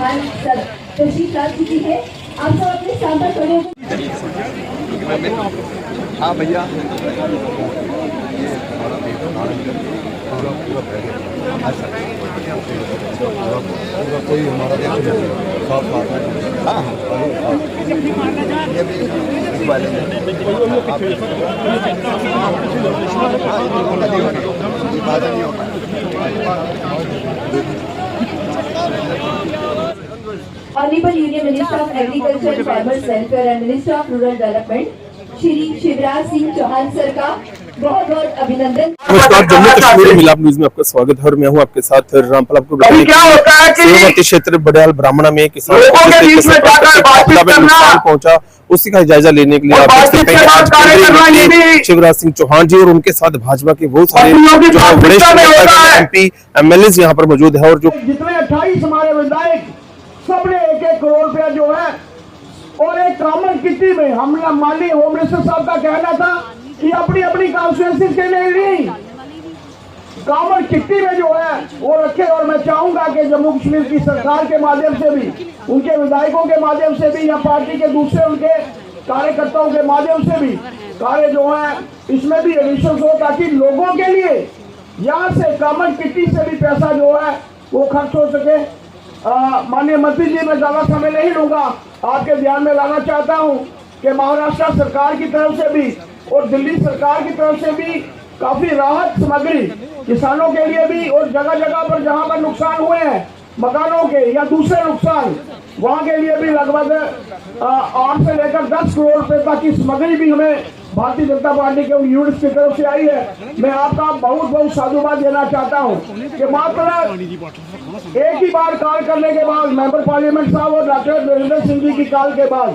Chauhan sir तशरीफ ला चुकी है। आप सब अपने स्थान पर खड़े हो। हाँ भैया कोई हमारा साफ साफ है। हाँ honourable union minister of agriculture and farmers welfare and minister of rural development Shri Shivraj Singh Chouhan sir का बहुत बहुत अभिनंदन। नमस्कार, जम्मू कश्मीर मिलाप न्यूज में आपका स्वागत है और मैं हूं आपके साथ रामपाल। आपको सीमावर्ती क्षेत्र बड़याल ब्राह्मणा में किसान नुकसान पहुंचा, उसी का जायजा लेने के लिए आप देख सकते हैं आज केंद्रीय मंत्री शिवराज सिंह चौहान जी और उनके साथ भाजपा के बहुत सारे जो वरिष्ठ एमपी एमएलए यहाँ पर मौजूद है। और जो जितने 28 हमारे विधायक सबने 1-1 करोड़ रुपया जो है और एक कॉमन किट्टी में हमने माननीय होम मिनिस्टर साहब का कहना था कि अपनी अपनी कॉन्स्टिट्यूएंसी के लिए नहीं कॉमन किट्टी में जो है वो रखे। और मैं चाहूंगा कि जम्मू कश्मीर की सरकार के माध्यम से भी, उनके विधायकों के माध्यम से भी या पार्टी के दूसरे उनके कार्यकर्ताओं के माध्यम से भी कार्य जो है इसमें भी एडिशन हो, ताकि लोगों के लिए यहाँ से कॉमन किट्टी से भी पैसा जो है वो खर्च हो सके। माननीय मंत्री जी, मैं ज्यादा समय नहीं लूंगा, आपके ध्यान में लाना चाहता हूं कि महाराष्ट्र सरकार की तरफ से भी और दिल्ली सरकार की तरफ से भी काफी राहत सामग्री किसानों के लिए भी, और जगह जगह पर जहां पर नुकसान हुए हैं मकानों के या दूसरे नुकसान, वहां के लिए भी लगभग 8 से लेकर 10 करोड़ रुपए तक की सामग्री भी हमें भारतीय जनता पार्टी के यूनिट्स की तरफ से आई है। मैं आपका बहुत बहुत साधुवाद देना चाहता हूं कि मात्र एक ही बार कॉल करने के बाद मेंबर पार्लियामेंट साहब और डॉक्टर वीरेंद्र सिंह जी की कॉल के बाद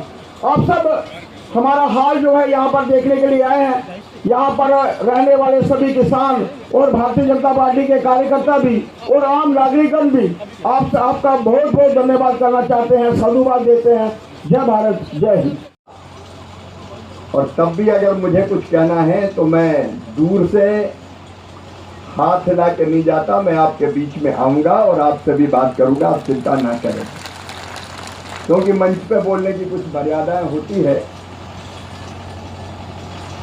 आप सब हमारा हाल जो है यहाँ पर देखने के लिए आए हैं। यहाँ पर रहने वाले सभी किसान और भारतीय जनता पार्टी के कार्यकर्ता भी और आम नागरिकगण भी आपका बहुत बहुत धन्यवाद करना चाहते हैं, साधुवाद देते हैं। जय भारत, जय हिंद। और तब भी अगर मुझे कुछ कहना है तो मैं दूर से हाथ हिला के नहीं जाता, मैं आपके बीच में आऊंगा और आपसे भी बात करूंगा, आप चिंता ना करें, क्योंकि मंच पे बोलने की कुछ मर्यादाएं होती है।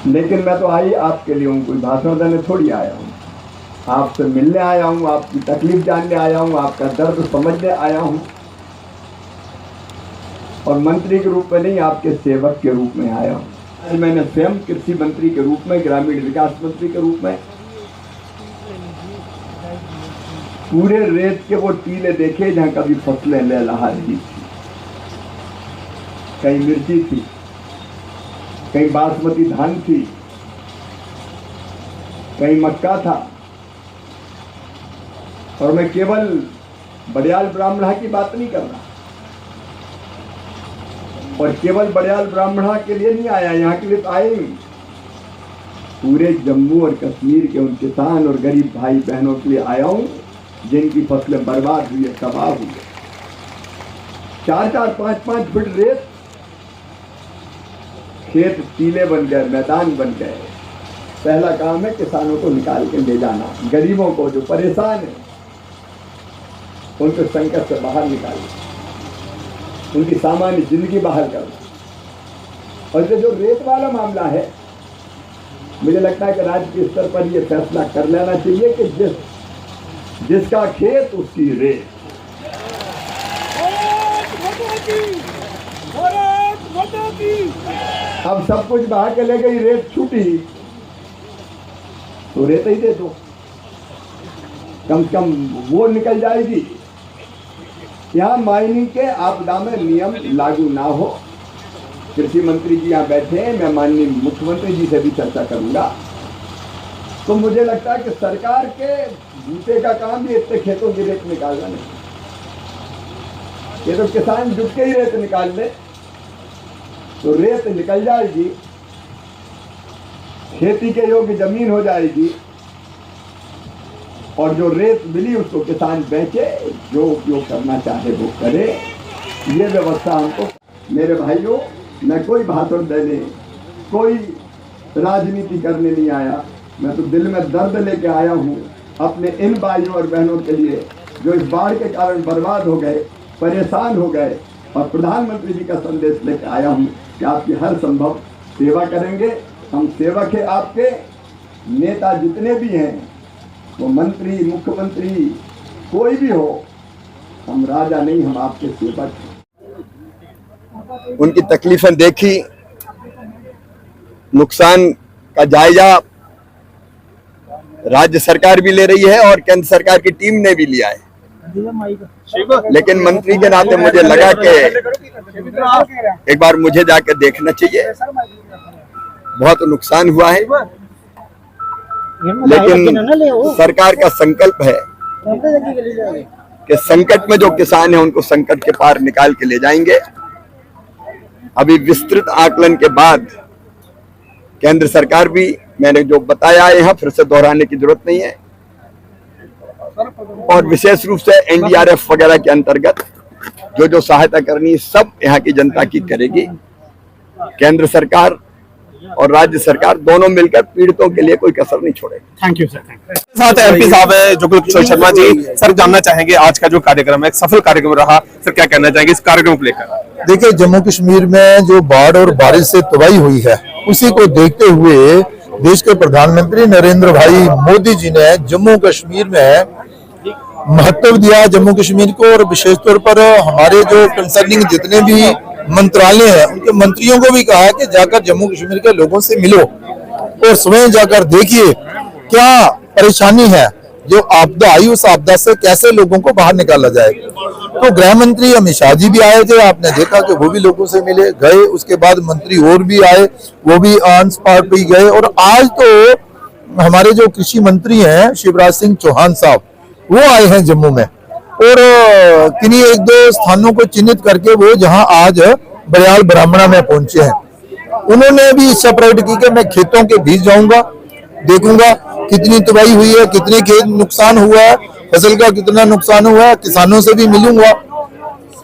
लेकिन मैं तो आई आपके लिए हूँ, कोई भाषण देने थोड़ी आया हूँ, आपसे मिलने आया हूँ, आपकी तकलीफ जानने आया हूँ, आपका दर्द समझने आया हूँ, और मंत्री के रूप में नहीं, आपके सेवक के रूप में आया हूँ। मैंने स्वयं कृषि मंत्री के रूप में, ग्रामीण विकास मंत्री के रूप में पूरे रेत के वो टीले देखे जहां कभी फसलें लहलहा रही थी। कहीं मिर्ची थी, कहीं बासमती धान थी, कहीं मक्का था। और मैं केवल बड़याल ब्राह्मणा की बात नहीं कर रहा, और केवल बड़याल ब्राह्मणा के लिए नहीं आया, यहाँ के लिए तो आए ही, पूरे जम्मू और कश्मीर के उन किसान और गरीब भाई बहनों के लिए आया हूँ जिनकी फसलें बर्बाद हुई है, तबाह हुई है। 4-4, 5-5 फुट रेत, खेत टीले बन गए, मैदान बन गए। पहला काम है किसानों को निकाल के ले जाना, गरीबों को जो परेशान है उनको संकट से बाहर निकालना, उनकी सामान्य जिंदगी बाहर करना। और जो रेत वाला मामला है, मुझे लगता है कि राज्य के स्तर पर यह फैसला कर लेना चाहिए कि जिसका खेत उसकी रेत। अब सब कुछ बहा के ले गई, रेत छूटी तो रेत ही दे दो, कम से कम वो निकल जाएगी। यहाँ माइनिंग के आपदा में नियम लागू ना हो। कृषि मंत्री जी यहाँ बैठे हैं, मैं माननीय मुख्यमंत्री जी से भी चर्चा करूंगा। तो मुझे लगता है कि सरकार के बूते का काम ये इतने खेतों की रेत निकालना नहीं, ये तो किसान जुट के ही रेत निकाल ले तो रेत निकल जाएगी, खेती के योग्य जमीन हो जाएगी, और जो रेत मिली उसको किसान बेचे, जो उपयोग करना चाहे वो करे। ये व्यवस्था हमको। मेरे भाइयों, मैं कोई भाषण देने, कोई राजनीति करने नहीं आया, मैं तो दिल में दर्द लेके आया हूँ अपने इन भाइयों और बहनों के लिए जो इस बाढ़ के कारण बर्बाद हो गए, परेशान हो गए और प्रधानमंत्री जी का संदेश लेकर आया हूँ कि आपकी हर संभव सेवा करेंगे। हम सेवक है आपके। नेता जितने भी हैं, वो मंत्री, मुख्यमंत्री, कोई भी हो, हम राजा नहीं, हम आपके सेवक हैं। उनकी तकलीफें देखी, नुकसान का जायजा राज्य सरकार भी ले रही है और केंद्र सरकार की टीम ने भी लिया है, लेकिन मंत्री के नाते मुझे लगा कि एक बार मुझे जाकर देखना चाहिए। बहुत नुकसान हुआ है, लेकिन सरकार का संकल्प है कि संकट में जो किसान है उनको संकट के पार निकाल के ले जाएंगे। अभी विस्तृत आकलन के बाद केंद्र सरकार भी, मैंने जो बताया है यहाँ फिर से दोहराने की जरूरत नहीं है, और विशेष रूप से एनडीआरएफ वगैरह के अंतर्गत जो जो सहायता करनी सब यहाँ की जनता की करेगी। केंद्र सरकार और राज्य सरकार दोनों मिलकर पीड़ितों के लिए कोई कसर नहीं छोड़ेगी। Thank you sir. साथ एमपी साहब है जुगल किशोर शर्मा जी। सर, जानना चाहेंगे आज का जो कार्यक्रम है एक सफल कार्यक्रम रहा, सर क्या कहना चाहेंगे इस कार्यक्रम को लेकर? देखिए, जम्मू कश्मीर में जो बाढ़ और बारिश से तबाही हुई है, उसी को देखते हुए देश के प्रधानमंत्री नरेंद्र भाई मोदी जी ने जम्मू कश्मीर में महत्व दिया जम्मू कश्मीर को, और विशेष तौर पर हमारे जो कंसर्निंग जितने भी मंत्रालय हैं उनके मंत्रियों को भी कहा कि जाकर जम्मू कश्मीर के लोगों से मिलो और स्वयं जाकर देखिए क्या परेशानी है, जो आपदा आई उस आपदा से कैसे लोगों को बाहर निकाला जाए। तो गृह मंत्री अमित शाह जी भी आए थे, आपने देखा कि वो भी लोगों से मिले गए। उसके बाद मंत्री और भी आए, वो भी ऑन स्पॉट पे गए। और आज तो हमारे जो कृषि मंत्री हैं शिवराज सिंह चौहान साहब, वो आए हैं जम्मू में, और किन्हीं एक दो स्थानों को चिन्हित करके वो जहां आज बरियाल ब्राह्मणा में पहुंचे हैं। उन्होंने भी इच्छा प्रकट की कि मैं खेतों के बीच जाऊंगा, देखूंगा कितनी तबाही हुई है, कितने खेत नुकसान हुआ है, फसल का कितना नुकसान हुआ है, किसानों से भी मिलूंगा।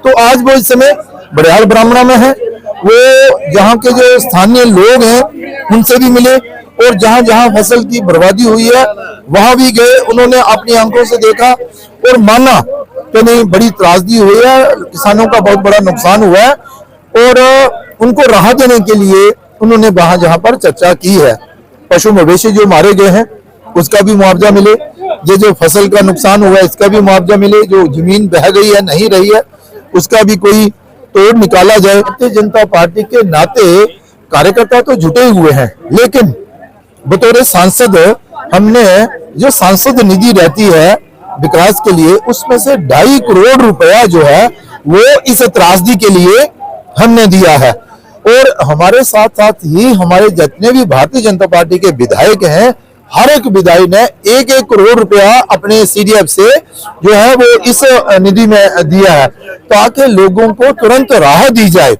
तो आज वो इस समय बरियाल ब्राह्मणा में है, वो यहाँ के जो स्थानीय लोग हैं उनसे भी मिले, और जहां जहां फसल की बर्बादी हुई है वहां भी गए। उन्होंने अपनी आंखों से देखा और माना कि नहीं, बड़ी त्रासदी हुई है, किसानों का बहुत बड़ा नुकसान हुआ है, और उनको राहत देने के लिए उन्होंने वहां जहां पर चर्चा की है। पशु मवेशी जो मारे गए हैं उसका भी मुआवजा मिले, ये जो फसल का नुकसान हुआ है इसका भी मुआवजा मिले, जो जमीन बह गई है नहीं रही है उसका भी कोई तोड़ निकाला जाए। भारतीय जनता पार्टी के नाते कार्यकर्ता तो जुटे हुए हैं, लेकिन बतौर सांसद हमने जो सांसद निधि रहती है विकास के लिए, उसमें से 2.5 करोड़ रुपया जो है वो इस त्रासदी के लिए हमने दिया है। और हमारे साथ साथ ही हमारे जितने भी भारतीय जनता पार्टी के विधायक हैं, हर एक विधायक ने 1-1 करोड़ रुपया अपने सीडीएफ से जो है वो इस निधि में दिया है, ताकि लोगों को तुरंत राहत दी जाए।